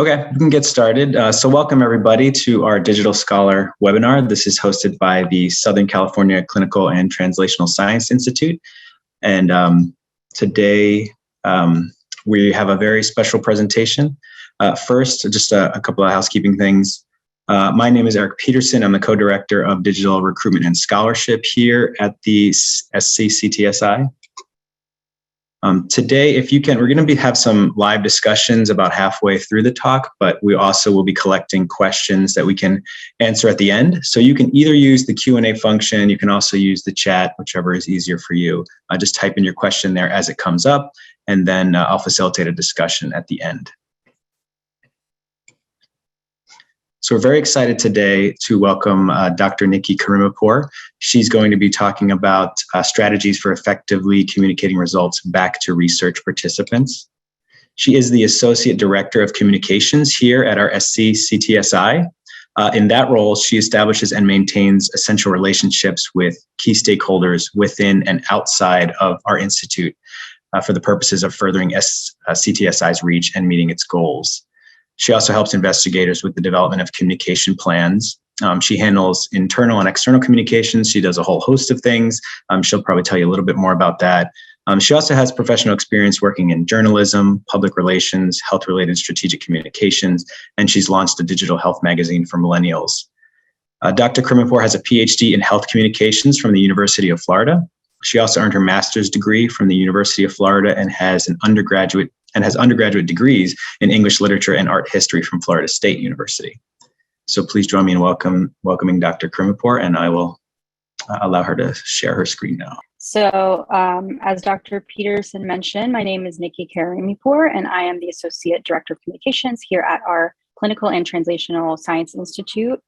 Okay, we can get started. So welcome everybody to our Digital Scholar webinar. This is hosted by the Southern California Clinical and Translational Science Institute. And today we have a very special presentation. First, just a couple of housekeeping things. My name is Eric Peterson. I'm the co-director of Digital Recruitment and Scholarship here at the SCCTSI. Today, if you can, we're going to have some live discussions about halfway through the talk, but we also will be collecting questions that we can answer at the end. So you can either use the Q&A function, you can also use the chat, whichever is easier for you. Just type in your question there as it comes up, and then I'll facilitate a discussion at the end. So we're very excited today to welcome Dr. Nikki Karimipour. She's going to be talking about strategies for effectively communicating results back to research participants. She is the Associate Director of Communications here at our SCCTSI. In that role, she establishes and maintains essential relationships with key stakeholders within and outside of our institute for the purposes of furthering CTSI's reach and meeting its goals. She also helps investigators with the development of communication plans. She handles internal and external communications. She does a whole host of things. She'll probably tell you a little bit more about that. She also has professional experience working in journalism, public relations, health-related strategic communications, and she's launched a digital health magazine for millennials. Dr. Karimipour has a PhD in health communications from the University of Florida. She also earned her master's degree from the University of Florida and has undergraduate degrees in English literature and art history from Florida State University. So please join me in welcoming Dr. Karimipour, and I will allow her to share her screen now. So as Dr. Peterson mentioned, my name is Nikki Karimipour, and I am the Associate Director of Communications here at our Clinical and Translational Science Institute,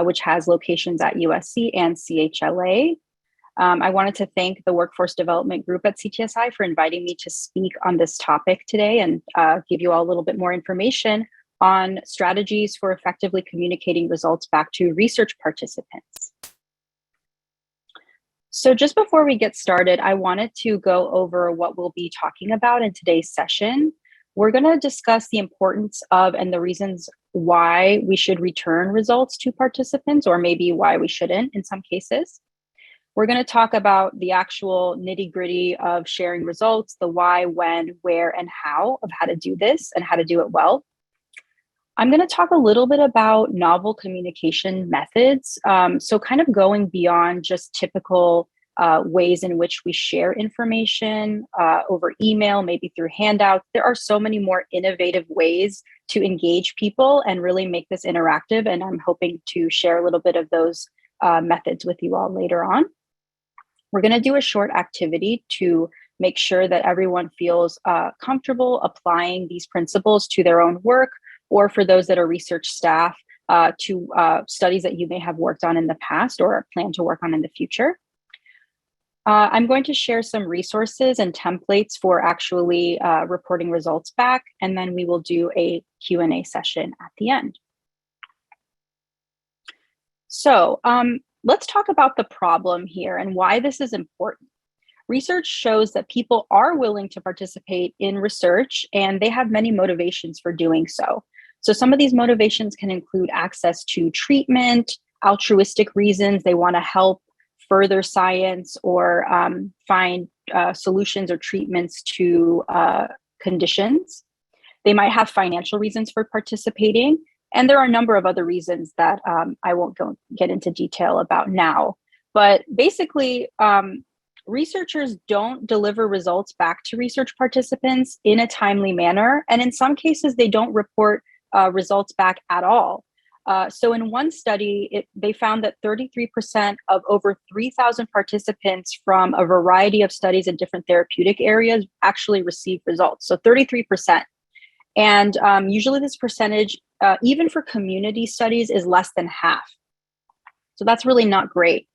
which has locations at USC and CHLA. I wanted to thank the Workforce Development Group at CTSI for inviting me to speak on this topic today and give you all a little bit more information on strategies for effectively communicating results back to research participants. So just before we get started, I wanted to go over what we'll be talking about in today's session. We're going to discuss the importance of and the reasons why we should return results to participants, or maybe why we shouldn't in some cases. We're going to talk about the actual nitty-gritty of sharing results, the why, when, where, and how of how to do this and how to do it well. I'm going to talk a little bit about novel communication methods. So kind of going beyond just typical ways in which we share information over email, maybe through handouts. There are so many more innovative ways to engage people and really make this interactive. And I'm hoping to share a little bit of those methods with you all later on. We're going to do a short activity to make sure that everyone feels comfortable applying these principles to their own work, or for those that are research staff, to studies that you may have worked on in the past or plan to work on in the future. I'm going to share some resources and templates for actually reporting results back, and then we will do a Q&A session at the end. So, let's talk about the problem here and why this is important. Research shows that people are willing to participate in research, and they have many motivations for doing so. So some of these motivations can include access to treatment, altruistic reasons. They want to help further science or find solutions or treatments to conditions. They might have financial reasons for participating. And there are a number of other reasons that I won't get into detail about now. But basically, researchers don't deliver results back to research participants in a timely manner. And in some cases, they don't report results back at all. So in one study, they found that 33% of over 3,000 participants from a variety of studies in different therapeutic areas actually received results. So 33%. And usually this percentage, even for community studies, is less than half. So that's really not great.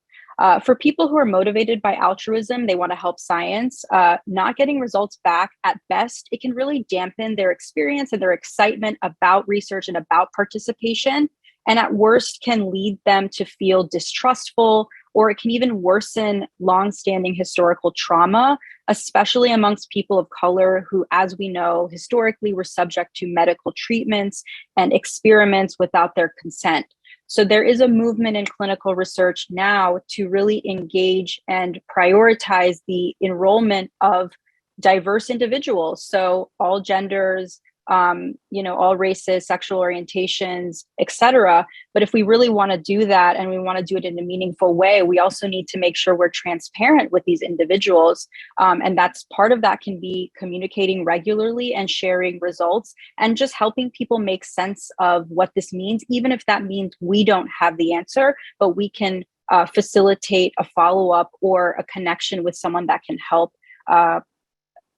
For people who are motivated by altruism, they want to help science, not getting results back at best, it can really dampen their experience and their excitement about research and about participation. And at worst can lead them to feel distrustful, or it can even worsen longstanding historical trauma, especially amongst people of color who, as we know, historically were subject to medical treatments and experiments without their consent. So there is a movement in clinical research now to really engage and prioritize the enrollment of diverse individuals. So all genders, all races, sexual orientations, etc. But if we really want to do that and we want to do it in a meaningful way, we also need to make sure we're transparent with these individuals. And that's part of that can be communicating regularly and sharing results and just helping people make sense of what this means, even if that means we don't have the answer, but we can facilitate a follow-up or a connection with someone that can help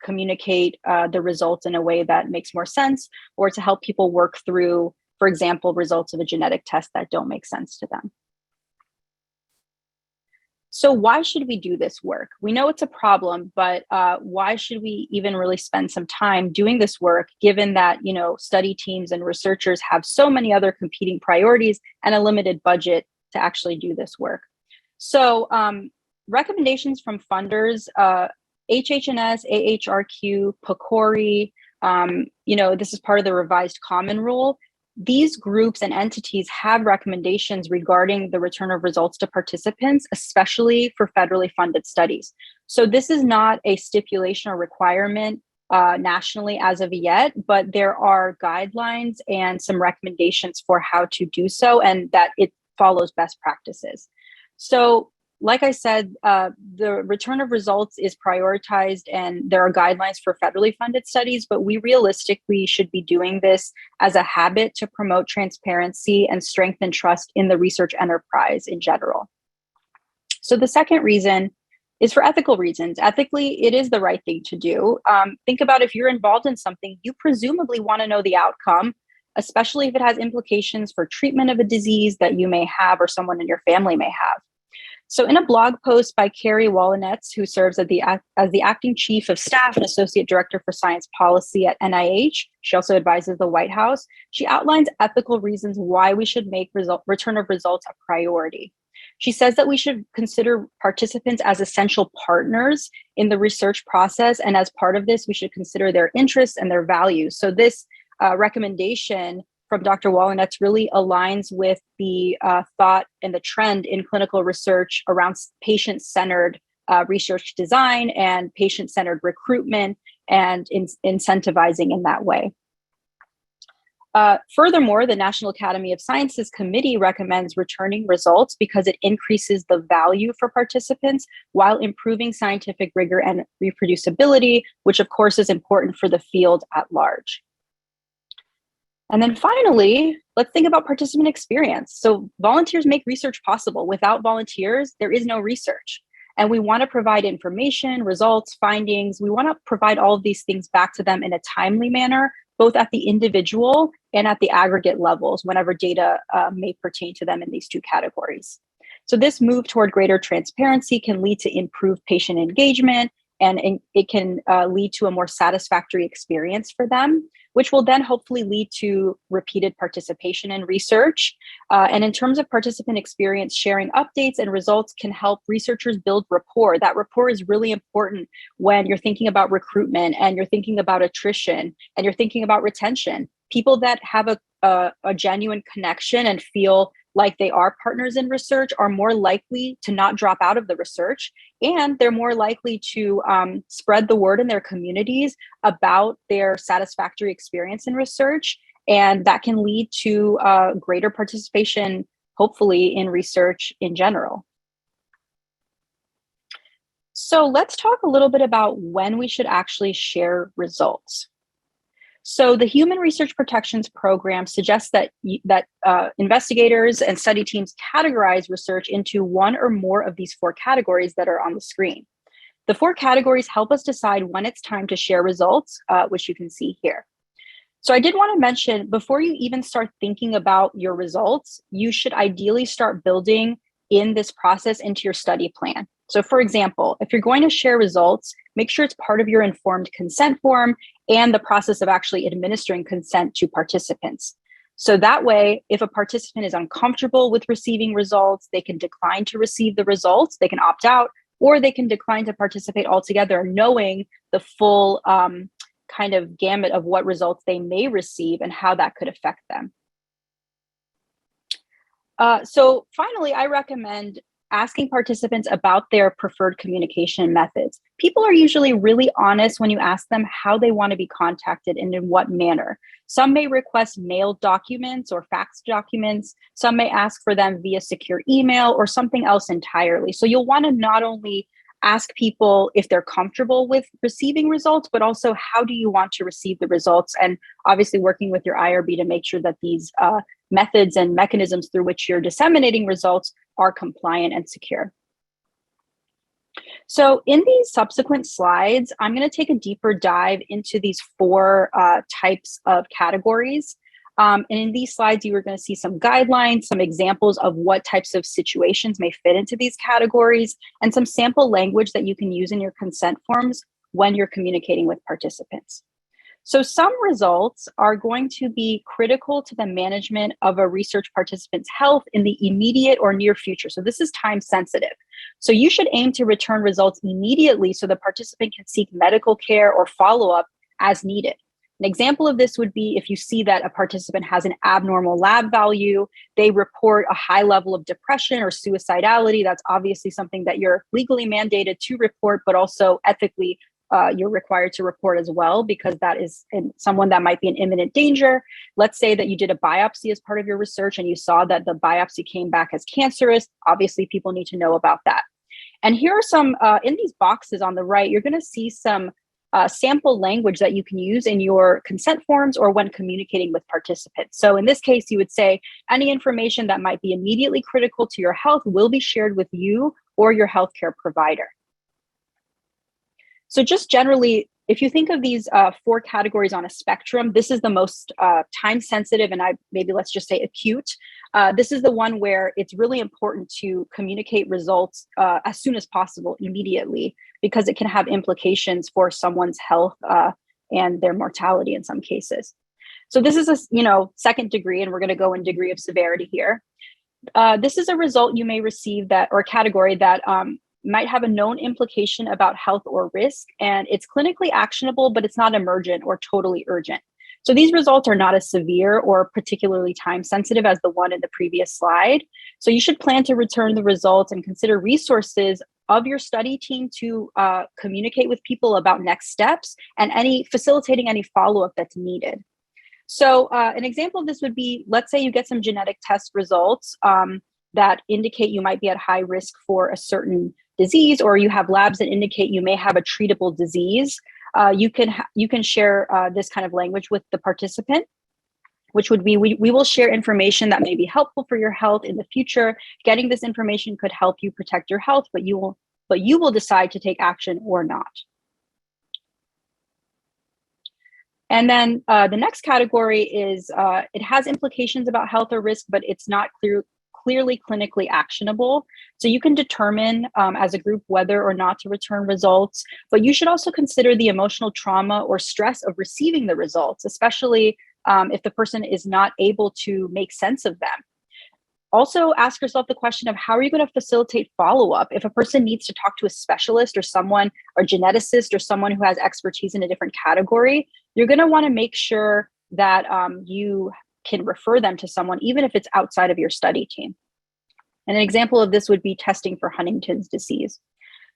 communicate the results in a way that makes more sense, or to help people work through, for example, results of a genetic test that don't make sense to them. So why should we do this work? We know it's a problem, but why should we even really spend some time doing this work, given that, study teams and researchers have so many other competing priorities and a limited budget to actually do this work? So recommendations from funders, HHNS, AHRQ, PCORI, this is part of the revised common rule. These groups and entities have recommendations regarding the return of results to participants, especially for federally funded studies. So this is not a stipulation or requirement nationally as of yet, but there are guidelines and some recommendations for how to do so, and that it follows best practices. So like I said, the return of results is prioritized and there are guidelines for federally funded studies, but we realistically should be doing this as a habit to promote transparency and strengthen trust in the research enterprise in general. So the second reason is for ethical reasons. Ethically, it is the right thing to do. Think about if you're involved in something, you presumably want to know the outcome, especially if it has implications for treatment of a disease that you may have or someone in your family may have. So in a blog post by Carrie Wallenetz, who serves as the acting chief of staff and associate director for science policy at NIH, she also advises the White House, she outlines ethical reasons why we should make return of results a priority. She says that we should consider participants as essential partners in the research process, and as part of this, we should consider their interests and their values. So this recommendation from Dr. Wallenetz really aligns with the thought and the trend in clinical research around patient-centered research design and patient-centered recruitment and incentivizing in that way. Furthermore, the National Academy of Sciences Committee recommends returning results because it increases the value for participants while improving scientific rigor and reproducibility, which of course is important for the field at large. And then finally, let's think about participant experience. So volunteers make research possible. Without volunteers, there is no research. And we want to provide information, results, findings. We want to provide all of these things back to them in a timely manner, both at the individual and at the aggregate levels, whenever data may pertain to them in these two categories. So this move toward greater transparency can lead to improved patient engagement, and it can lead to a more satisfactory experience for them, which will then hopefully lead to repeated participation in research. And in terms of participant experience, sharing updates and results can help researchers build rapport. That rapport is really important when you're thinking about recruitment and you're thinking about attrition and you're thinking about retention. People that have a genuine connection and feel like they are partners in research are more likely to not drop out of the research, and they're more likely to spread the word in their communities about their satisfactory experience in research, and that can lead to greater participation, hopefully, in research in general. So let's talk a little bit about when we should actually share results. So the Human Research Protections Program suggests that investigators and study teams categorize research into one or more of these four categories that are on the screen. The four categories help us decide when it's time to share results, which you can see here. So I did want to mention, before you even start thinking about your results, you should ideally start building in this process into your study plan. So for example, if you're going to share results, make sure it's part of your informed consent form and the process of actually administering consent to participants. So that way, if a participant is uncomfortable with receiving results, they can decline to receive the results, they can opt out, or they can decline to participate altogether, knowing the full kind of gamut of what results they may receive and how that could affect them. So finally, I recommend asking participants about their preferred communication methods. People are usually really honest when you ask them how they want to be contacted and in what manner. Some may request mailed documents or fax documents. Some may ask for them via secure email or something else entirely. So you'll want to not only ask people if they're comfortable with receiving results, but also how do you want to receive the results? And obviously working with your IRB to make sure that these methods and mechanisms through which you're disseminating results are compliant and secure. So in these subsequent slides, I'm going to take a deeper dive into these four types of categories. And in these slides, you are going to see some guidelines, some examples of what types of situations may fit into these categories, and some sample language that you can use in your consent forms when you're communicating with participants. So some results are going to be critical to the management of a research participant's health in the immediate or near future. So this is time sensitive. So you should aim to return results immediately so the participant can seek medical care or follow-up as needed. An example of this would be if you see that a participant has an abnormal lab value, they report a high level of depression or suicidality. That's obviously something that you're legally mandated to report, but also ethically you're required to report as well, because that is someone that might be in imminent danger. Let's say that you did a biopsy as part of your research and you saw that the biopsy came back as cancerous. Obviously, people need to know about that. And here are some, in these boxes on the right, you're going to see some sample language that you can use in your consent forms or when communicating with participants. So in this case, you would say any information that might be immediately critical to your health will be shared with you or your healthcare provider. So just generally, if you think of these four categories on a spectrum, this is the most time sensitive and maybe let's just say acute. This is the one where it's really important to communicate results as soon as possible, immediately, because it can have implications for someone's health and their mortality in some cases. So this is a second degree, and we're going to go in degree of severity here. This is a result you may receive or category that might have a known implication about health or risk, and it's clinically actionable, but it's not emergent or totally urgent. So these results are not as severe or particularly time sensitive as the one in the previous slide. So you should plan to return the results and consider resources of your study team to communicate with people about next steps and facilitating any follow-up that's needed. So an example of this would be, let's say you get some genetic test results that indicate you might be at high risk for a certain disease, or you have labs that indicate you may have a treatable disease. You can share this kind of language with the participant, which would be, we will share information that may be helpful for your health in the future. Getting this information could help you protect your health, but you will decide to take action or not. And then the next category is, it has implications about health or risk, but it's not clearly clinically actionable. So you can determine as a group whether or not to return results, but you should also consider the emotional trauma or stress of receiving the results, especially if the person is not able to make sense of them. Also ask yourself the question of how are you going to facilitate follow-up? If a person needs to talk to a specialist or geneticist or someone who has expertise in a different category, you're going to want to make sure that you can refer them to someone, even if it's outside of your study team. And an example of this would be testing for Huntington's disease.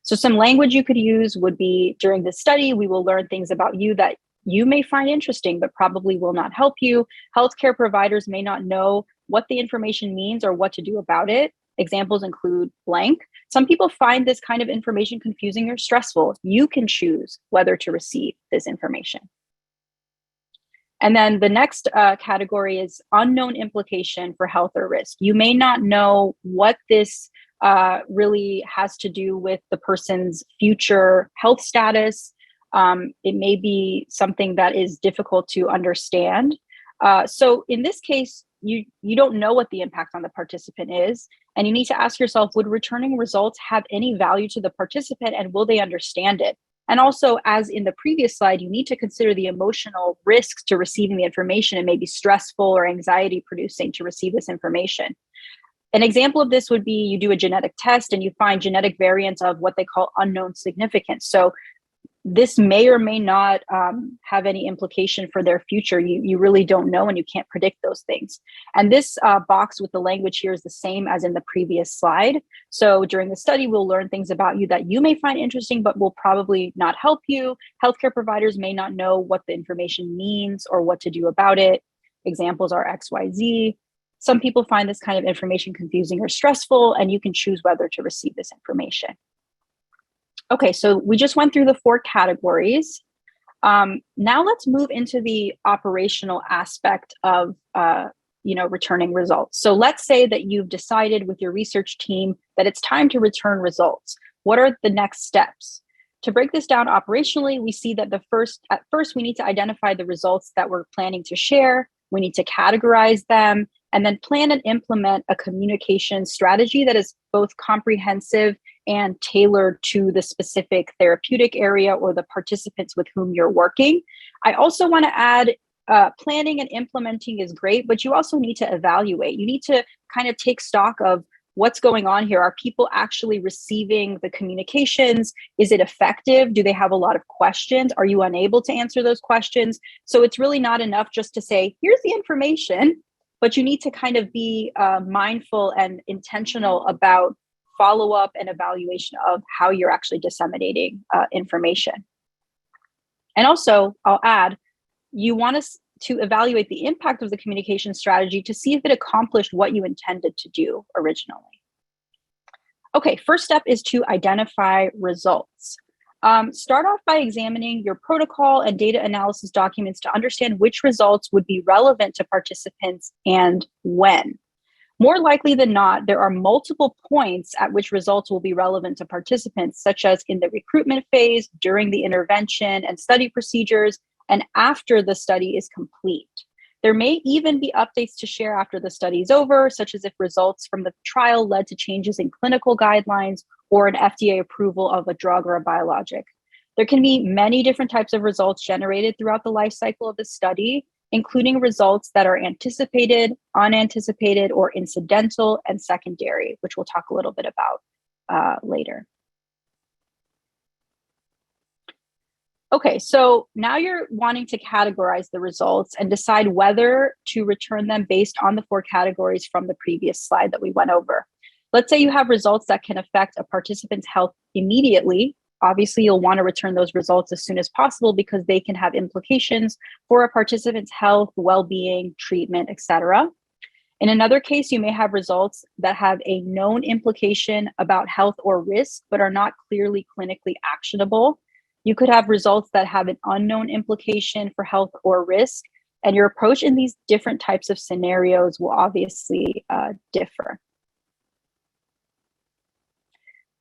So some language you could use would be, during this study, we will learn things about you that you may find interesting, but probably will not help you. Healthcare providers may not know what the information means or what to do about it. Examples include blank. Some people find this kind of information confusing or stressful. You can choose whether to receive this information. And then the next category is unknown implication for health or risk. You may not know what this really has to do with the person's future health status. It may be something that is difficult to understand. So in this case, you don't know what the impact on the participant is, and you need to ask yourself, would returning results have any value to the participant, and will they understand it? And also, as in the previous slide, you need to consider the emotional risks to receiving the information. It may be stressful or anxiety producing to receive this information. An example of this would be you do a genetic test and you find genetic variants of what they call unknown significance. So this may or may not have any implication for their future. You really don't know and you can't predict those things. And this box with the language here is the same as in the previous slide. So during the study, we'll learn things about you that you may find interesting, but will probably not help you. Healthcare providers may not know what the information means or what to do about it. Examples are X, Y, Z. Some people find this kind of information confusing or stressful, and you can choose whether to receive this information. Okay, so we just went through the 4 categories. Now let's move into the operational aspect of returning results. So let's say that you've decided with your research team that it's time to return results. What are the next steps? To break this down operationally, we see that at first we need to identify the results that we're planning to share. We need to categorize them, and then plan and implement a communication strategy that is both comprehensive and tailored to the specific therapeutic area or the participants with whom you're working. I also want to add, planning and implementing is great, but you also need to evaluate. You need to kind of take stock of what's going on here. Are people actually receiving the communications? Is it effective? Do they have a lot of questions? Are you unable to answer those questions? So it's really not enough just to say, here's the information, but you need to kind of be mindful and intentional about follow-up and evaluation of how you're actually disseminating information. And also, I'll add, you want to evaluate the impact of the communication strategy to see if it accomplished what you intended to do originally. Okay, first step is to identify results. Start off by examining your protocol and data analysis documents to understand which results would be relevant to participants and when. More likely than not, there are multiple points at which results will be relevant to participants, such as in the recruitment phase, during the intervention and study procedures, and after the study is complete. There may even be updates to share after the study is over, such as if results from the trial led to changes in clinical guidelines or an FDA approval of a drug or a biologic. There can be many different types of results generated throughout the life cycle of the study, including results that are anticipated, unanticipated, or incidental and secondary, which we'll talk a little bit about later. Okay, so now you're wanting to categorize the results and decide whether to return them based on the 4 categories from the previous slide that we went over. Let's say you have results that can affect a participant's health immediately. Obviously, you'll want to return those results as soon as possible because they can have implications for a participant's health, well-being, treatment, etc. In another case, you may have results that have a known implication about health or risk, but are not clearly clinically actionable. You could have results that have an unknown implication for health or risk, and your approach in these different types of scenarios will obviously differ.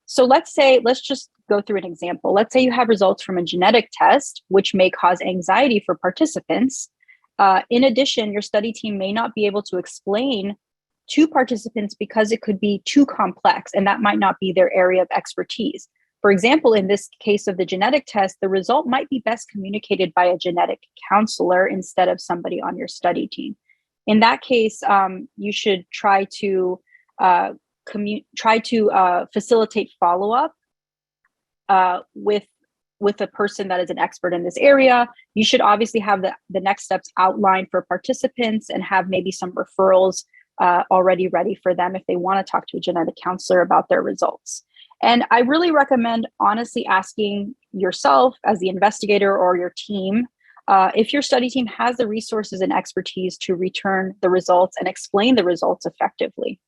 So let's just go through an example. Let's say you have results from a genetic test, which may cause anxiety for participants. In addition, your study team may not be able to explain to participants because it could be too complex, and that might not be their area of expertise. For example, in this case of the genetic test, the result might be best communicated by a genetic counselor instead of somebody on your study team. In that case, you should try to facilitate follow-up with a person that is an expert in this area. You should obviously have the next steps outlined for participants and have maybe some referrals already ready for them if they want to talk to a genetic counselor about their results. And I really recommend honestly asking yourself as the investigator or your team if your study team has the resources and expertise to return the results and explain the results effectively.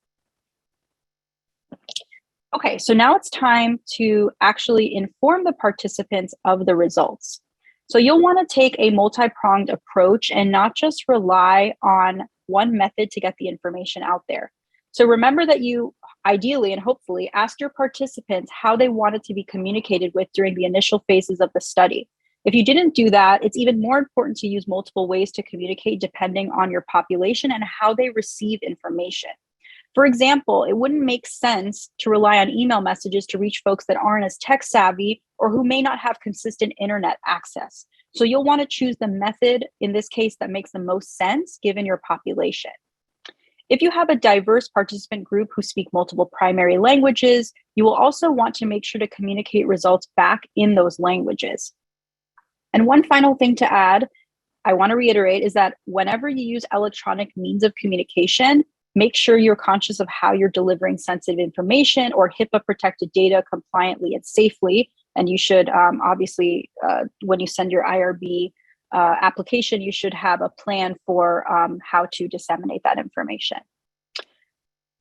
Okay, so now it's time to actually inform the participants of the results. So you'll want to take a multi-pronged approach and not just rely on one method to get the information out there. So remember that you ideally and hopefully ask your participants how they wanted to be communicated with during the initial phases of the study. If you didn't do that, it's even more important to use multiple ways to communicate depending on your population and how they receive information. For example, it wouldn't make sense to rely on email messages to reach folks that aren't as tech savvy or who may not have consistent internet access. So you'll want to choose the method, in this case, that makes the most sense given your population. If you have a diverse participant group who speak multiple primary languages, you will also want to make sure to communicate results back in those languages. And one final thing to add, I want to reiterate, is that whenever you use electronic means of communication, make sure you're conscious of how you're delivering sensitive information or HIPAA protected data compliantly and safely. And you should obviously, when you send your IRB application, you should have a plan for how to disseminate that information.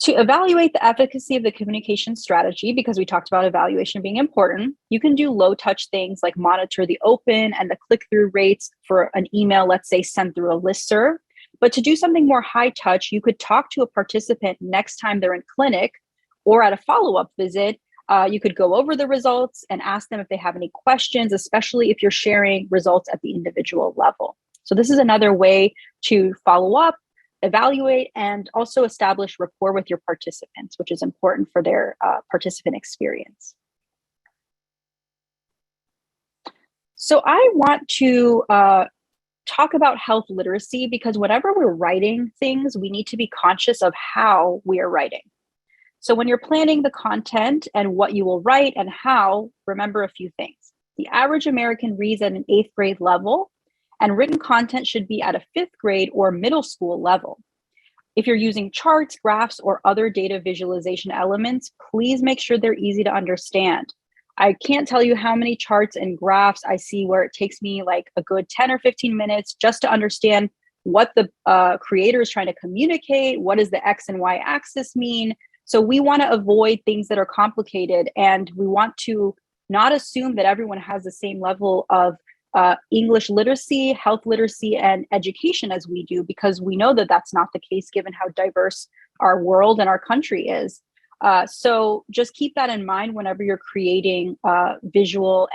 To evaluate the efficacy of the communication strategy, because we talked about evaluation being important, you can do low touch things like monitor the open and the click-through rates for an email, let's say sent through a listserv. But to do something more high touch, you could talk to a participant next time they're in clinic or at a follow-up visit. You could go over the results and ask them if they have any questions, especially if you're sharing results at the individual level. So this is another way to follow up, evaluate, and also establish rapport with your participants, which is important for their participant experience. So I want to talk about health literacy, because whenever we're writing things, we need to be conscious of how we are writing. So when you're planning the content and what you will write and how, remember a few things. The average American reads at an 8th grade level, and written content should be at a 5th grade or middle school level. If you're using charts, graphs, or other data visualization elements, please make sure they're easy to understand. I can't tell you how many charts and graphs I see where it takes me like a good 10 or 15 minutes just to understand what the creator is trying to communicate. What does the X and Y axis mean? So we want to avoid things that are complicated, and we want to not assume that everyone has the same level of English literacy, health literacy, and education as we do, because we know that that's not the case given how diverse our world and our country is. So just keep that in mind whenever you're creating visual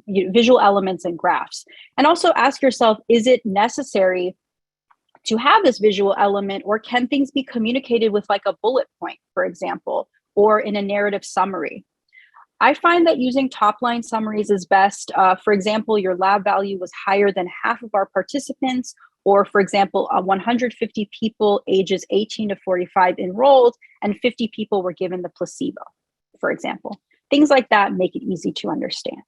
elements and graphs. And also ask yourself, is it necessary to have this visual element, or can things be communicated with like a bullet point, for example, or in a narrative summary? I find that using top line summaries is best. For example, your lab value was higher than half of our participants, or for example, 150 people ages 18 to 45 enrolled and 50 people were given the placebo, for example. Things like that make it easy to understand.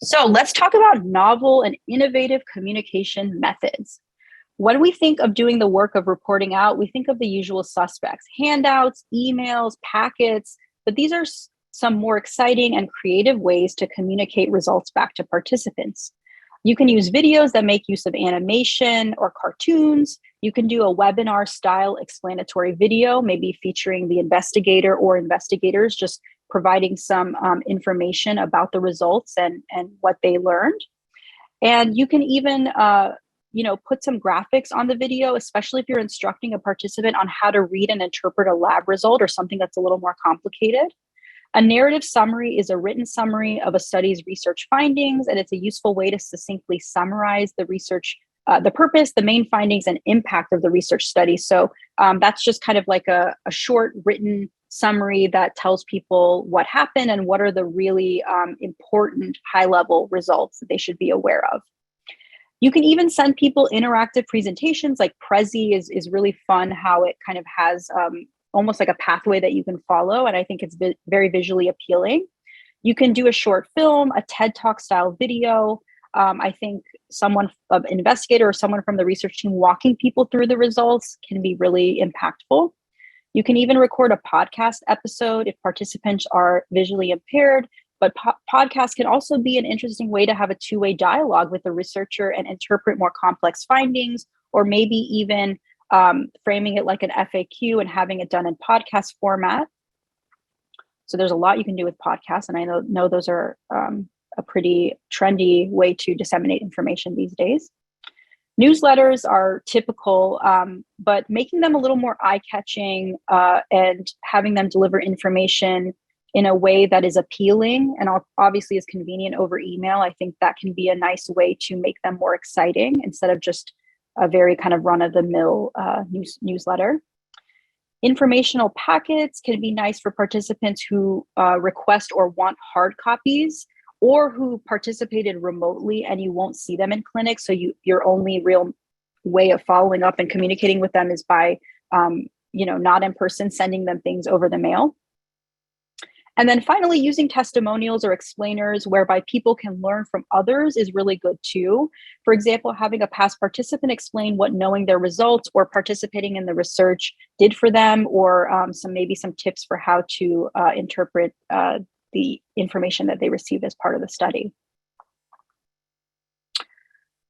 So let's talk about novel and innovative communication methods. When we think of doing the work of reporting out, we think of the usual suspects: handouts, emails, packets, but these are some more exciting and creative ways to communicate results back to participants. You can use videos that make use of animation or cartoons. You can do a webinar style explanatory video, maybe featuring the investigator or investigators, just providing some information about the results and what they learned. And you can even put some graphics on the video, especially if you're instructing a participant on how to read and interpret a lab result or something that's a little more complicated. A narrative summary is a written summary of a study's research findings, and it's a useful way to succinctly summarize the research, the purpose, the main findings, and impact of the research study. So that's just kind of like a short written summary that tells people what happened and what are the really important high-level results that they should be aware of. You can even send people interactive presentations, like Prezi is really fun, how it kind of has almost like a pathway that you can follow. And I think it's very visually appealing. You can do a short film, a TED Talk style video. I think an investigator or someone from the research team walking people through the results can be really impactful. You can even record a podcast episode if participants are visually impaired, but podcasts can also be an interesting way to have a two-way dialogue with the researcher and interpret more complex findings, or maybe even framing it like an FAQ and having it done in podcast format. So there's a lot you can do with podcasts, and I know those are a pretty trendy way to disseminate information these days. Newsletters are typical, but making them a little more eye-catching and having them deliver information in a way that is appealing and obviously is convenient over email, I think that can be a nice way to make them more exciting instead of just a very kind of run-of-the-mill newsletter. Informational packets can be nice for participants who request or want hard copies, or who participated remotely and you won't see them in clinic. So your only real way of following up and communicating with them is by, not in person, sending them things over the mail. And then finally, using testimonials or explainers whereby people can learn from others is really good too. For example, having a past participant explain what knowing their results or participating in the research did for them, or maybe some tips for how to interpret the information that they received as part of the study.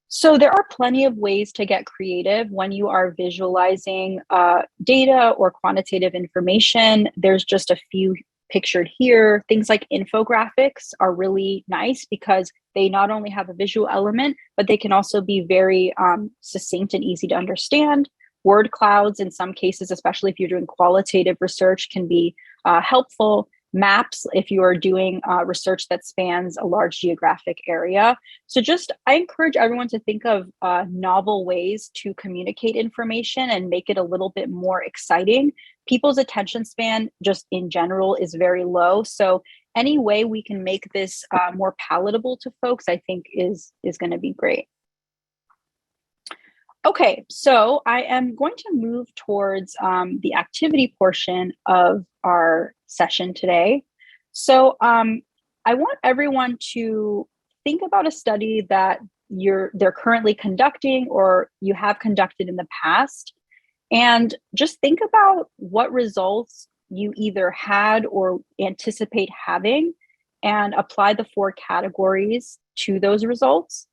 So there are plenty of ways to get creative when you are visualizing data or quantitative information. There's just a few pictured here. Things like infographics are really nice because they not only have a visual element, but they can also be very succinct and easy to understand. Word clouds, in some cases, especially if you're doing qualitative research, can be helpful. Maps, if you are doing research that spans a large geographic area. So I encourage everyone to think of novel ways to communicate information and make it a little bit more exciting. People's attention span just in general is very low. So any way we can make this more palatable to folks, I think is going to be great. Okay, so I am going to move towards the activity portion of our session today. So I want everyone to think about a study that they're currently conducting or you have conducted in the past, and just think about what results you either had or anticipate having, and apply the 4 categories to those results.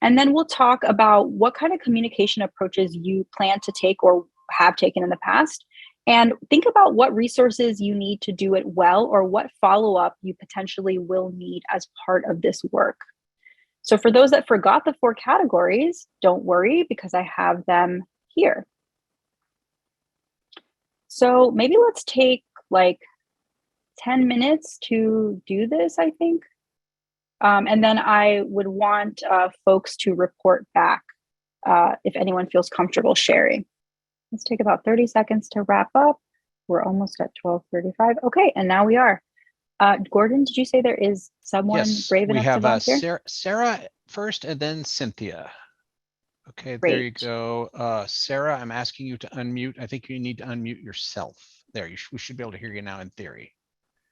And then we'll talk about what kind of communication approaches you plan to take or have taken in the past. And think about what resources you need to do it well, or what follow-up you potentially will need as part of this work. So for those that forgot the 4 categories, don't worry, because I have them here. So maybe let's take like 10 minutes to do this, I think. And then I would want folks to report back if anyone feels comfortable sharing. Let's take about 30 seconds to wrap up. We're almost at 12:35. Okay, and now we are. Gordon, did you say there is someone brave enough to volunteer? We have Sarah first and then Cynthia. Okay, Great. There you go. Sarah, I'm asking you to unmute. I think you need to unmute yourself. There, we should be able to hear you now in theory.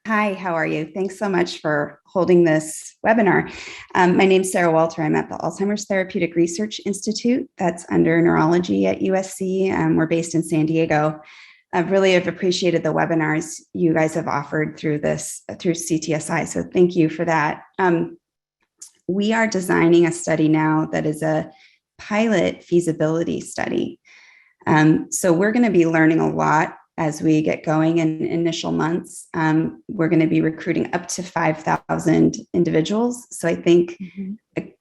Hi, how are you? Thanks so much for holding this webinar. My name's Sarah Walter. I'm at the Alzheimer's Therapeutic Research Institute. That's under neurology at USC. We're based in San Diego. I really have appreciated the webinars you guys have offered through CTSI. So thank you for that. We are designing a study now that is a pilot feasibility study. So we're going to be learning a lot as we get going in initial months. We're going to be recruiting up to 5,000 individuals. So I think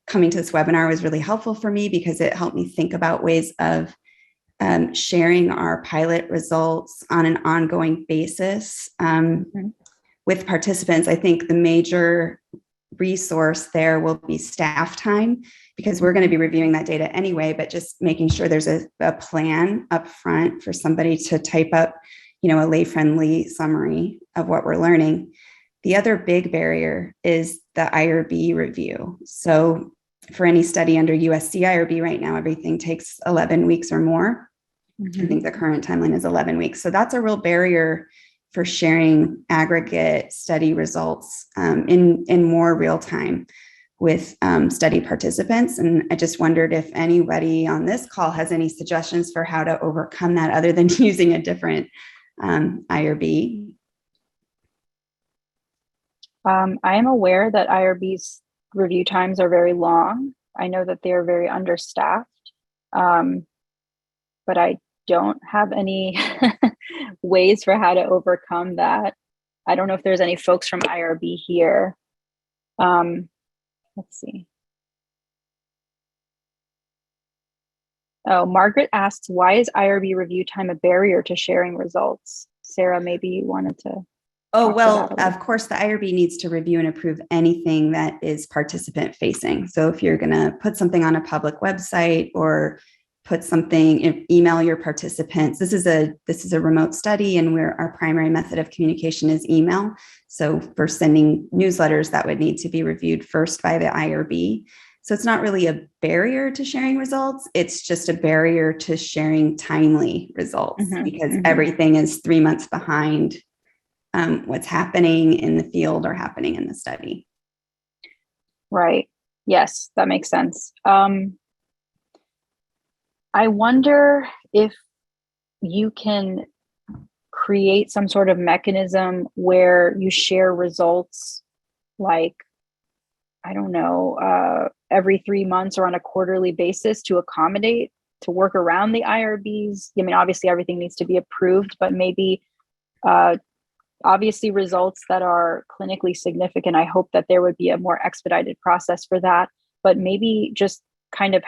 coming to this webinar was really helpful for me because it helped me think about ways of sharing our pilot results on an ongoing basis with participants. I think the major resource there will be staff time, because we're going to be reviewing that data anyway, but just making sure there's a plan up front for somebody to type up, a lay-friendly summary of what we're learning. The other big barrier is the IRB review. So for any study under USC IRB right now, everything takes 11 weeks or more. I think the current timeline is 11 weeks. So that's a real barrier for sharing aggregate study results in more real time with study participants. And I just wondered if anybody on this call has any suggestions for how to overcome that other than using a different IRB. I am aware that IRB's review times are very long. I know that they are very understaffed, but I don't have any ways for how to overcome that. I don't know if there's any folks from IRB here. Let's see. Oh, Margaret asks, why is IRB review time a barrier to sharing results? Sarah, maybe you wanted to. Oh, well, of course, the IRB needs to review and approve anything that is participant facing. So if you're going to put something on a public website or put something, email your participants. This is a remote study, and our primary method of communication is email. So for sending newsletters, that would need to be reviewed first by the IRB. So it's not really a barrier to sharing results. It's just a barrier to sharing timely results because everything is 3 months behind what's happening in the field or happening in the study. Right. Yes, that makes sense. I wonder if you can create some sort of mechanism where you share results, like, I don't know, every 3 months or on a quarterly basis to work around the IRBs. I mean, obviously everything needs to be approved, but maybe obviously results that are clinically significant. I hope that there would be a more expedited process for that, but maybe just kind of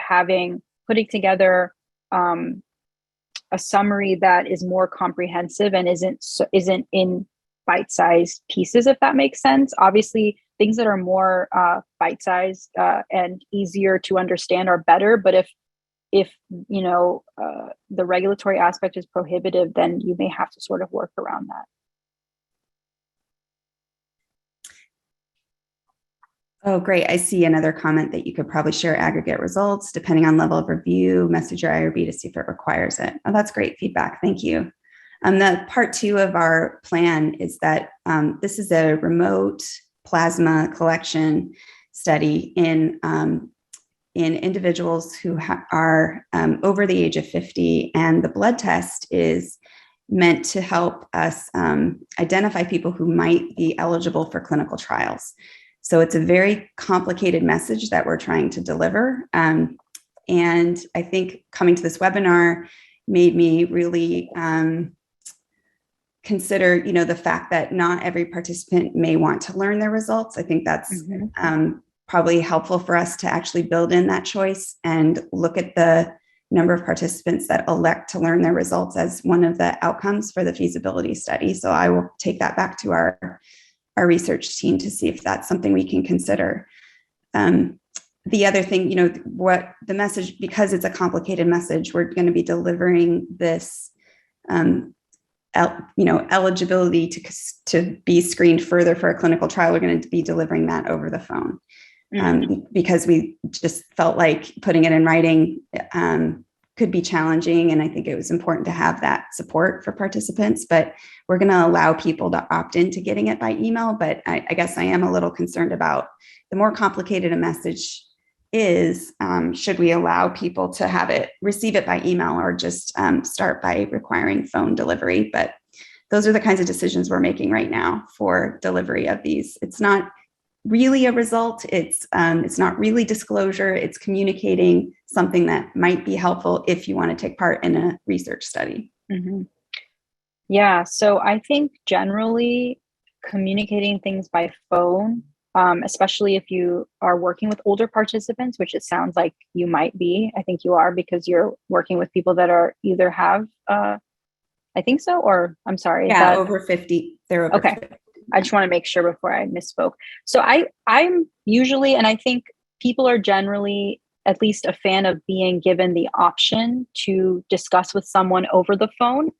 putting together a summary that is more comprehensive and isn't in bite-sized pieces, if that makes sense. Obviously, things that are more bite-sized and easier to understand are better. But if the regulatory aspect is prohibitive, then you may have to sort of work around that. Oh, great. I see another comment that you could probably share aggregate results depending on level of review, message your IRB to see if it requires it. Oh, that's great feedback. Thank you. The part 2 of our plan is that this is a remote plasma collection study in individuals who are over the age of 50, and the blood test is meant to help us identify people who might be eligible for clinical trials. So it's a very complicated message that we're trying to deliver. And I think coming to this webinar made me really consider, the fact that not every participant may want to learn their results. I think that's probably helpful for us to actually build in that choice and look at the number of participants that elect to learn their results as one of the outcomes for the feasibility study. So I will take that back to our research team to see if that's something we can consider. The other thing, what the message, because it's a complicated message, we're going to be delivering this, eligibility to be screened further for a clinical trial. We're going to be delivering that over the phone because we just felt like putting it in writing could be challenging. And I think it was important to have that support for participants, but we're going to allow people to opt into getting it by email. But I guess I am a little concerned about the more complicated a message is, should we allow people to receive it by email or just start by requiring phone delivery? But those are the kinds of decisions we're making right now for delivery of these. It's not really a result. It's not really disclosure. It's communicating something that might be helpful if you want to take part in a research study. Yeah. So I think generally communicating things by phone, especially if you are working with older participants, which it sounds like you might be. I think you are, because you're working with people that are either have, I think so, or I'm sorry. Yeah, over 50. They're over okay. 50. I just want to make sure before I misspoke. So I'm usually, and I think people are generally at least a fan of being given the option to discuss with someone over the phone,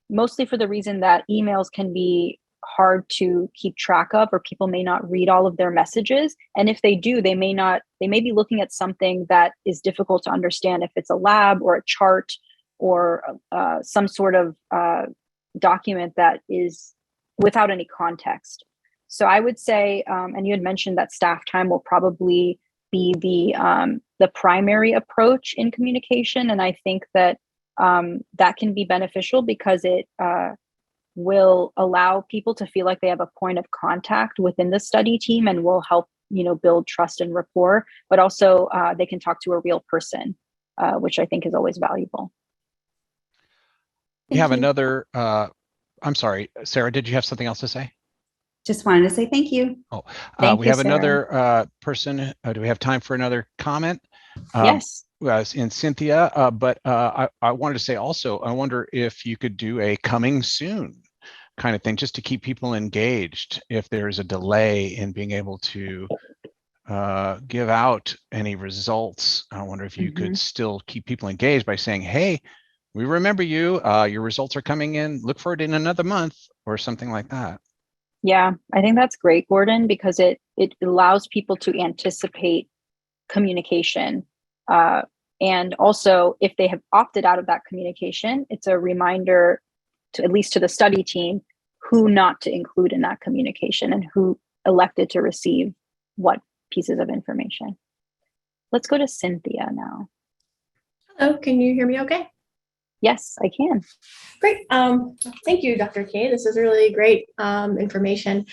mostly for the reason that emails can be hard to keep track of, or people may not read all of their messages. And if they do, they may be looking at something that is difficult to understand, if it's a lab or a chart or some sort of document that is without any context. So I would say, and you had mentioned that staff time will probably be the primary approach in communication. And I think that that can be beneficial because it will allow people to feel like they have a point of contact within the study team and will help, build trust and rapport, but also they can talk to a real person, which I think is always valuable. We have another, I'm sorry, Sarah, did you have something else to say? Just wanted to say thank you. Oh, Thank we you, have Sarah. another person. Do we have time for another comment? Yes. In Cynthia, but I wanted to say also, I wonder if you could do a coming soon kind of thing, just to keep people engaged if there's a delay in being able to give out any results, I wonder if you could still keep people engaged by saying, hey, we remember you, your results are coming in, look for it in another month or something like that. Yeah, I think that's great, Gordon, because it allows people to anticipate communication. And also, if they have opted out of that communication, it's a reminder to, at least to the study team, who not to include in that communication and who elected to receive what pieces of information. Let's go to Cynthia now. Hello, can you hear me okay? Yes, I can. Great. Thank you, Dr. K. This is really great information.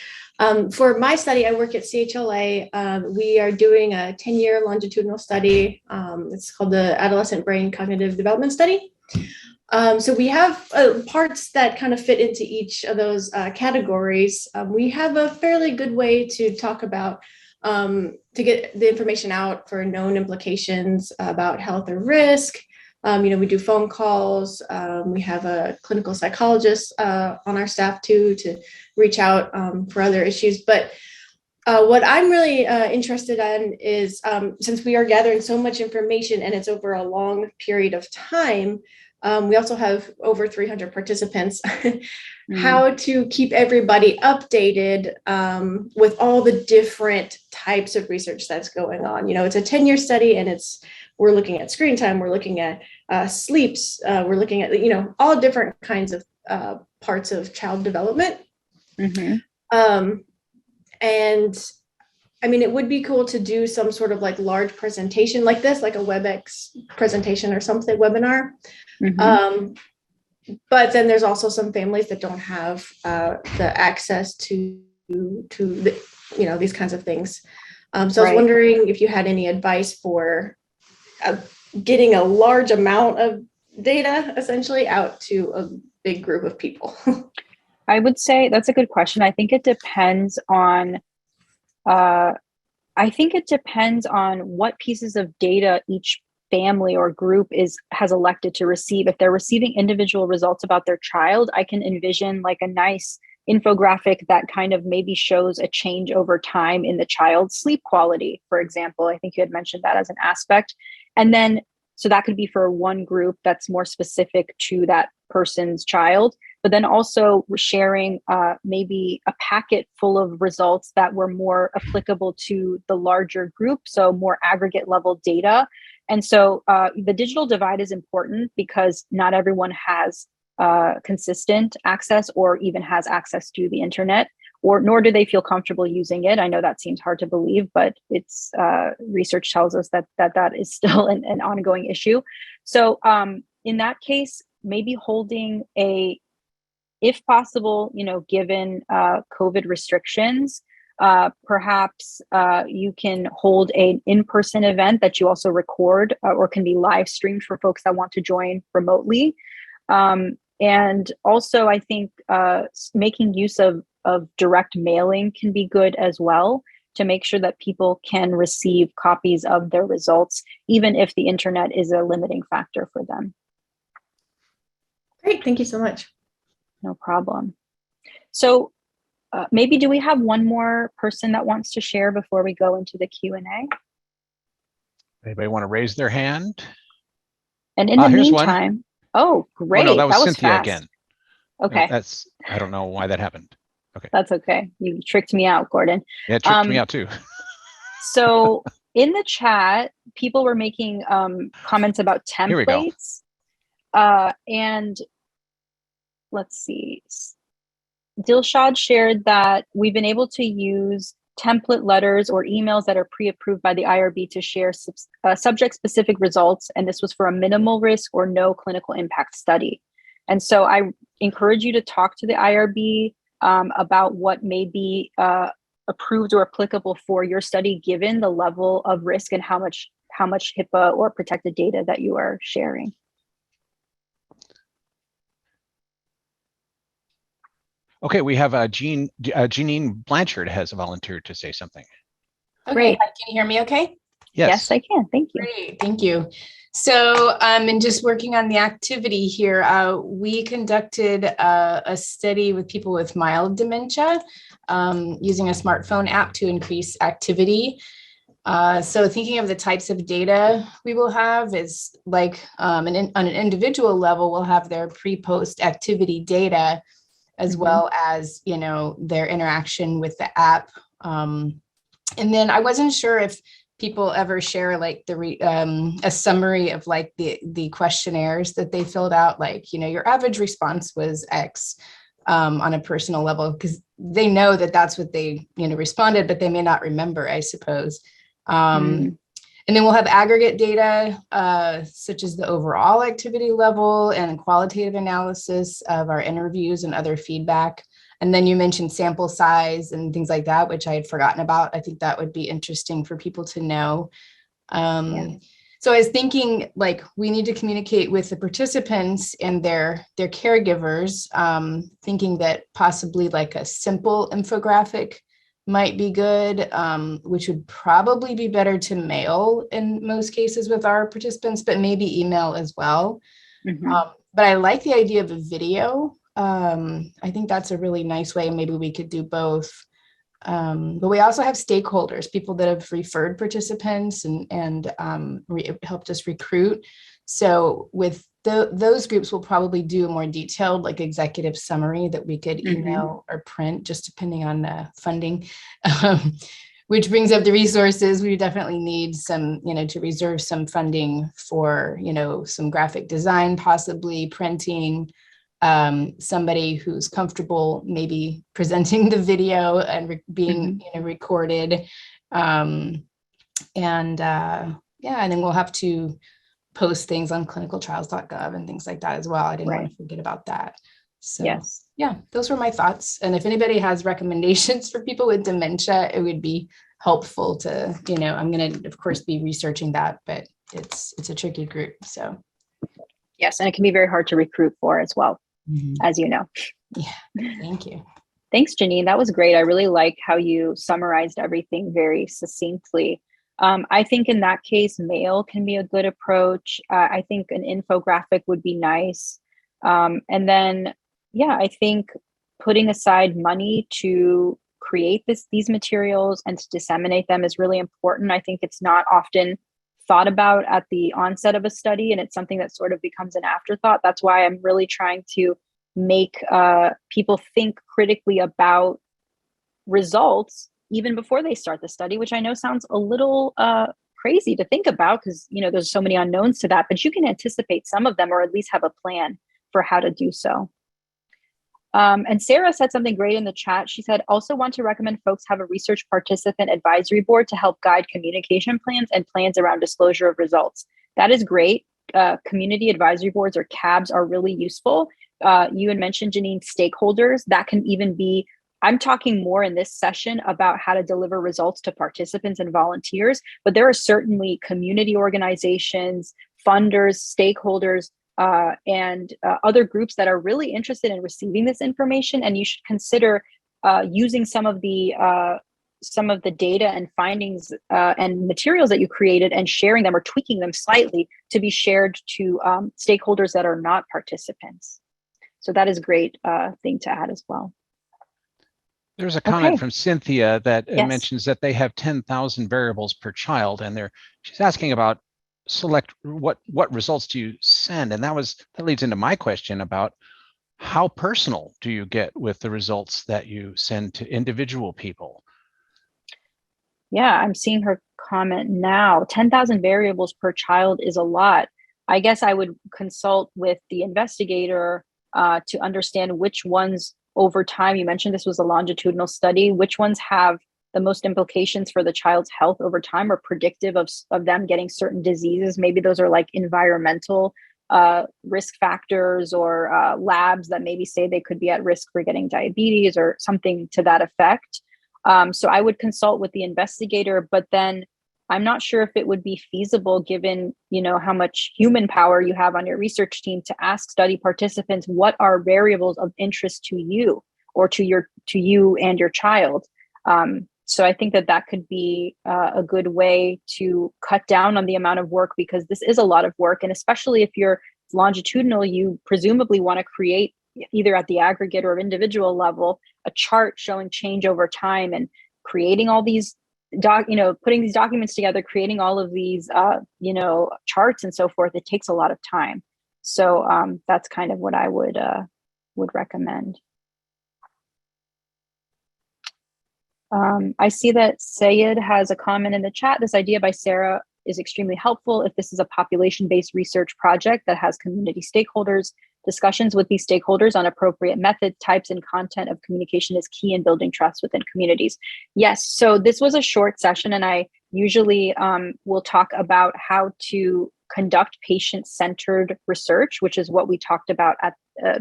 For my study, I work at CHLA. We are doing a 10-year longitudinal study. It's called the Adolescent Brain Cognitive Development Study. So we have parts that kind of fit into each of those categories. We have a fairly good way to talk about, to get the information out for known implications about health or risk. We do phone calls. We have a clinical psychologist on our staff too, to reach out for other issues. But what I'm really interested in is, since we are gathering so much information and it's over a long period of time, we also have over 300 participants, how to keep everybody updated with all the different types of research that's going on. It's a 10-year study, and we're looking at screen time, we're looking at sleeps, we're looking at, all different kinds of parts of child development. And I mean, it would be cool to do some sort of like large presentation like this, like a WebEx presentation or something, webinar. But then there's also some families that don't have the access to the, these kinds of things. So I was wondering if you had any advice for getting a large amount of data essentially out to a big group of people. I would say that's a good question. I think it depends on what pieces of data each family or group has elected to receive. If they're receiving individual results about their child, I can envision like a nice infographic that kind of maybe shows a change over time in the child's sleep quality, for example. I think you had mentioned that as an aspect. And then, so that could be for one group that's more specific to that person's child, but then also sharing maybe a packet full of results that were more applicable to the larger group, so more aggregate level data. And so the digital divide is important because not everyone has consistent access or even has access to the internet, nor do they feel comfortable using it. I know that seems hard to believe, but it's research tells us that is still an ongoing issue. So in that case, maybe holding if possible, given COVID restrictions, perhaps you can hold an in-person event that you also record or can be live streamed for folks that want to join remotely. And also, I think making use of direct mailing can be good as well, to make sure that people can receive copies of their results, even if the internet is a limiting factor for them. Great, thank you so much. No problem. So maybe do we have one more person that wants to share before we go into the Q&A? Anybody want to raise their hand? And in the meantime, one. Oh, great. Oh, no, that was Cynthia fast. again. Okay. No, I don't know why that happened. Okay. That's okay. You tricked me out, Gordon. Yeah, it tricked me out too. So in the chat, people were making comments about templates. Here we go. And let's see. Dilshad shared that we've been able to use template letters or emails that are pre-approved by the IRB to share subject-specific results, and this was for a minimal risk or no clinical impact study. And so I encourage you to talk to the IRB about what may be approved or applicable for your study, given the level of risk and how much HIPAA or protected data that you are sharing. Okay, we have Jeanine Blanchard has volunteered to say something. Okay, Great. can you hear me okay? Yes, I can. Thank you. Great, thank you. So, and just working on the activity here, we conducted a study with people with mild dementia using a smartphone app to increase activity. So thinking of the types of data we will have is like on an individual level, we'll have their pre-post activity data, as well as, their interaction with the app. And then I wasn't sure if people ever share like a summary of like the questionnaires that they filled out, like, your average response was X on a personal level, because they know that that's what they, responded, but they may not remember, I suppose. And then we'll have aggregate data, such as the overall activity level and qualitative analysis of our interviews and other feedback. And then you mentioned sample size and things like that, which I had forgotten about. I think that would be interesting for people to know. So I was thinking, like, we need to communicate with the participants and their caregivers, thinking that possibly like a simple infographic might be good, which would probably be better to mail in most cases with our participants, but maybe email as well. But I like the idea of a video. I think that's a really nice way. Maybe we could do both. But we also have stakeholders, people that have referred participants and helped us recruit. So with those groups, we'll probably do a more detailed, like, executive summary that we could email or print, just depending on funding. Which brings up the resources. We definitely need some, to reserve some funding for, some graphic design, possibly printing, somebody who's comfortable maybe presenting the video and being recorded. And then we'll have to post things on clinicaltrials.gov and things like that as well. I didn't want to forget about that. So yes. Yeah, those were my thoughts. And if anybody has recommendations for people with dementia, it would be helpful to, I'm going to, of course, be researching that, but it's a tricky group. So Yes, and it can be very hard to recruit for as well, as you know. Yeah, thank you. Thanks, Jeanine. That was great. I really like how you summarized everything very succinctly. I think in that case, mail can be a good approach. I think an infographic would be nice. And then, I think putting aside money to create these materials and to disseminate them is really important. I think it's not often thought about at the onset of a study, and it's something that sort of becomes an afterthought. That's why I'm really trying to make people think critically about results even before they start the study, which I know sounds a little crazy to think about because, there's so many unknowns to that, but you can anticipate some of them or at least have a plan for how to do so. And Sarah said something great in the chat. She said, also want to recommend folks have a research participant advisory board to help guide communication plans and plans around disclosure of results. That is great. Community advisory boards or CABs are really useful. You had mentioned, Jeanine, stakeholders. That can even be, I'm talking more in this session about how to deliver results to participants and volunteers, but there are certainly community organizations, funders, stakeholders, and other groups that are really interested in receiving this information. And you should consider using some of the data and findings and materials that you created and sharing them or tweaking them slightly to be shared to stakeholders that are not participants. So that is a great thing to add as well. There's a comment from Cynthia that mentions that they have 10,000 variables per child, and she's asking about select what results do you send, and that leads into my question about how personal do you get with the results that you send to individual people. Yeah, I'm seeing her comment now. 10,000 variables per child is a lot. I guess I would consult with the investigator to understand which ones over time, you mentioned this was a longitudinal study, which ones have the most implications for the child's health over time or predictive of them getting certain diseases. Maybe those are like environmental risk factors or labs that maybe say they could be at risk for getting diabetes or something to that effect. So I would consult with the investigator, but then I'm not sure if it would be feasible given, how much human power you have on your research team to ask study participants, what are variables of interest to you or to you and your child? So I think that could be a good way to cut down on the amount of work, because this is a lot of work. And especially if you're longitudinal, you presumably want to create either at the aggregate or individual level, a chart showing change over time and creating all these putting these documents together, creating all of these, charts and so forth, it takes a lot of time. So that's kind of what I would recommend. I see that Sayed has a comment in the chat. This idea by Sarah is extremely helpful if this is a population-based research project that has community stakeholders. Discussions with these stakeholders on appropriate methods, types, and content of communication is key in building trust within communities. Yes, so this was a short session, and I usually will talk about how to conduct patient-centered research, which is what we talked about at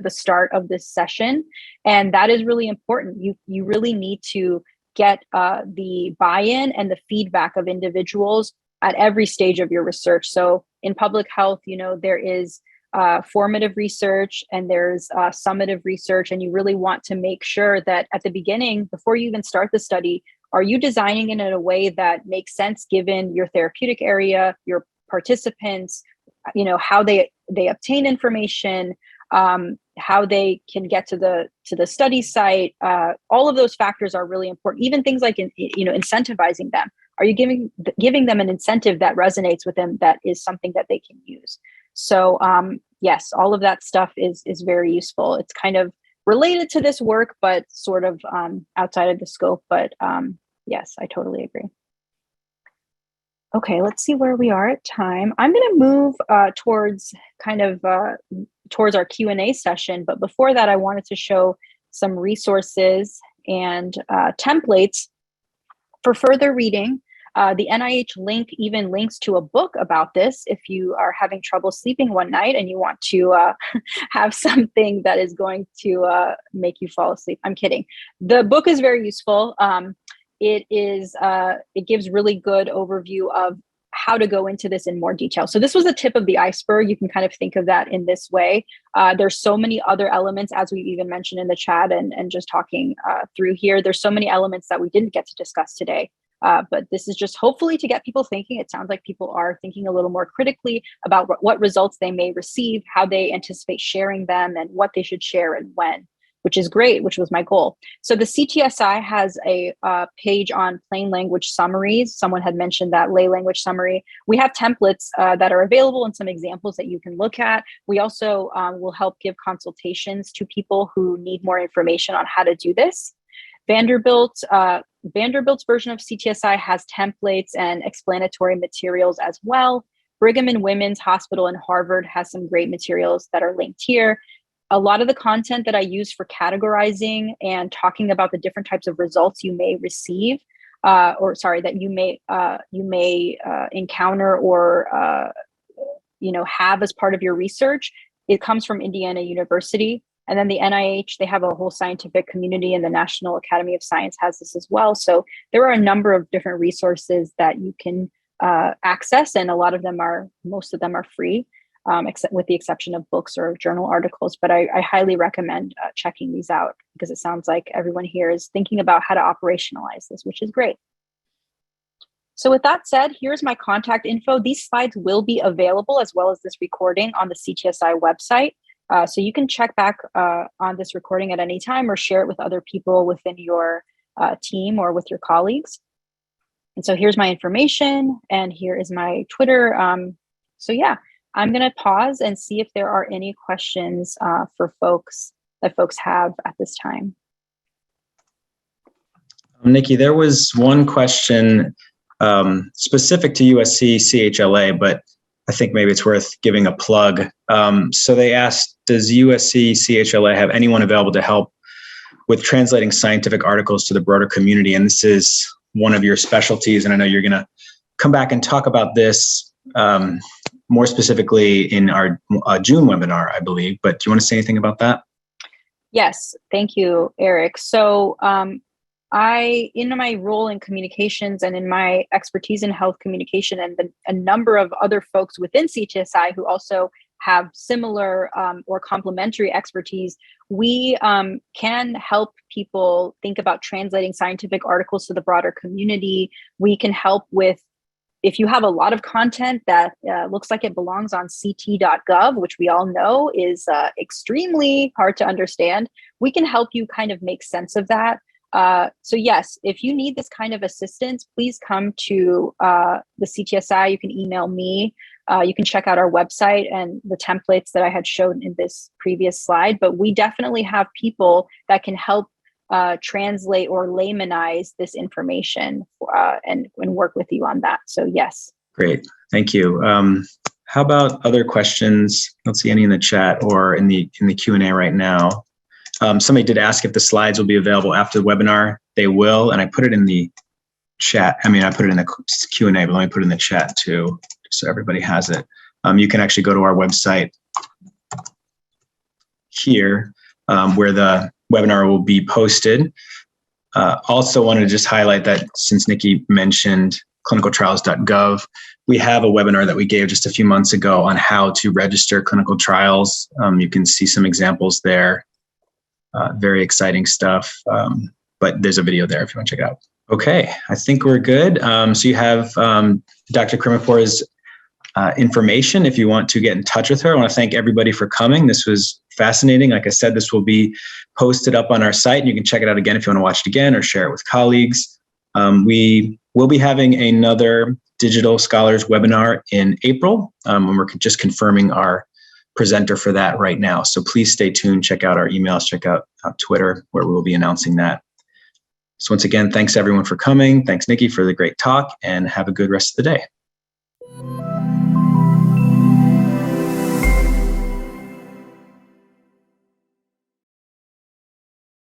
the start of this session. And that is really important. You really need to get the buy-in and the feedback of individuals at every stage of your research. So in public health, there is formative research and there's summative research, and you really want to make sure that at the beginning, before you even start the study, are you designing it in a way that makes sense given your therapeutic area, your participants, how they obtain information, how they can get to the study site. All of those factors are really important. Even things like incentivizing them. Are you giving them an incentive that resonates with them, that is something that they can use? So yes, all of that stuff is very useful. It's kind of related to this work, but sort of outside of the scope. But yes, I totally agree. Okay, let's see where we are at time. I'm going to move towards our Q&A session. But before that, I wanted to show some resources and templates for further reading. The NIH link even links to a book about this if you are having trouble sleeping one night and you want to have something that is going to make you fall asleep. I'm kidding. The book is very useful. It gives really good overview of how to go into this in more detail. So this was the tip of the iceberg. You can kind of think of that in this way. There's so many other elements, as we've even mentioned in the chat and just talking through here. There's so many elements that we didn't get to discuss today. But this is just hopefully to get people thinking. It sounds like people are thinking a little more critically about what results they may receive, how they anticipate sharing them, and what they should share and when, which is great, which was my goal. So the CTSI has a page on plain language summaries. Someone had mentioned that lay language summary. We have templates that are available and some examples that you can look at. We also will help give consultations to people who need more information on how to do this. Vanderbilt's version of CTSI has templates and explanatory materials as well. Brigham and Women's Hospital in Harvard has some great materials that are linked here. A lot of the content that I use for categorizing and talking about the different types of results you may receive, that you may encounter or have as part of your research, it comes from Indiana University. And then the NIH, they have a whole scientific community, and the National Academy of Science has this as well. So there are a number of different resources that you can access, and most of them are free, except with the exception of books or journal articles. But I highly recommend checking these out, because it sounds like everyone here is thinking about how to operationalize this, which is great. So with that said, here's my contact info. These slides will be available, as well as this recording, on the CTSI website. So you can check back on this recording at any time, or share it with other people within your team or with your colleagues. And so here's my information, and here is my Twitter. So yeah, I'm going to pause and see if there are any questions for folks have at this time. Nikki, there was one question specific to USC CHLA, but I think maybe it's worth giving a plug. So they asked, does USC CHLA have anyone available to help with translating scientific articles to the broader community? And this is one of your specialties, and I know you're going to come back and talk about this more specifically in our June webinar, I believe. But do you want to say anything about that? Yes, thank you, Eric. So in my role in communications and in my expertise in health communication, and a number of other folks within CTSI who also have similar or complementary expertise, we can help people think about translating scientific articles to the broader community. We can help with, if you have a lot of content that looks like it belongs on ct.gov, which we all know is extremely hard to understand, we can help you kind of make sense of that. So yes, if you need this kind of assistance, please come to the CTSI. You can email me. You can check out our website and the templates that I had shown in this previous slide, but we definitely have people that can help translate or laymanize this information and work with you on that. So yes. Great, thank you. How about other questions? I don't see any in the chat or in the Q&A right now. Somebody did ask if the slides will be available after the webinar. They will, and I put it in the chat. I mean, I put it in the Q&A, but let me put it in the chat too, so everybody has it. You can actually go to our website here, where the webinar will be posted. Also wanted to just highlight that since Nikki mentioned clinicaltrials.gov, we have a webinar that we gave just a few months ago on how to register clinical trials. You can see some examples there. Very exciting stuff, but there's a video there if you want to check it out. Okay, I think we're good. So you have Dr. Karimipour's information if you want to get in touch with her. I want to thank everybody for coming. This was fascinating. Like I said, this will be posted up on our site, and you can check it out again if you want to watch it again or share it with colleagues. We will be having another Digital Scholars webinar in April, and we're just confirming our presenter for that right now. So please stay tuned, check out our emails, check out Twitter, where we will be announcing that. So once again, thanks everyone for coming. Thanks, Nikki, for the great talk, and have a good rest of the day.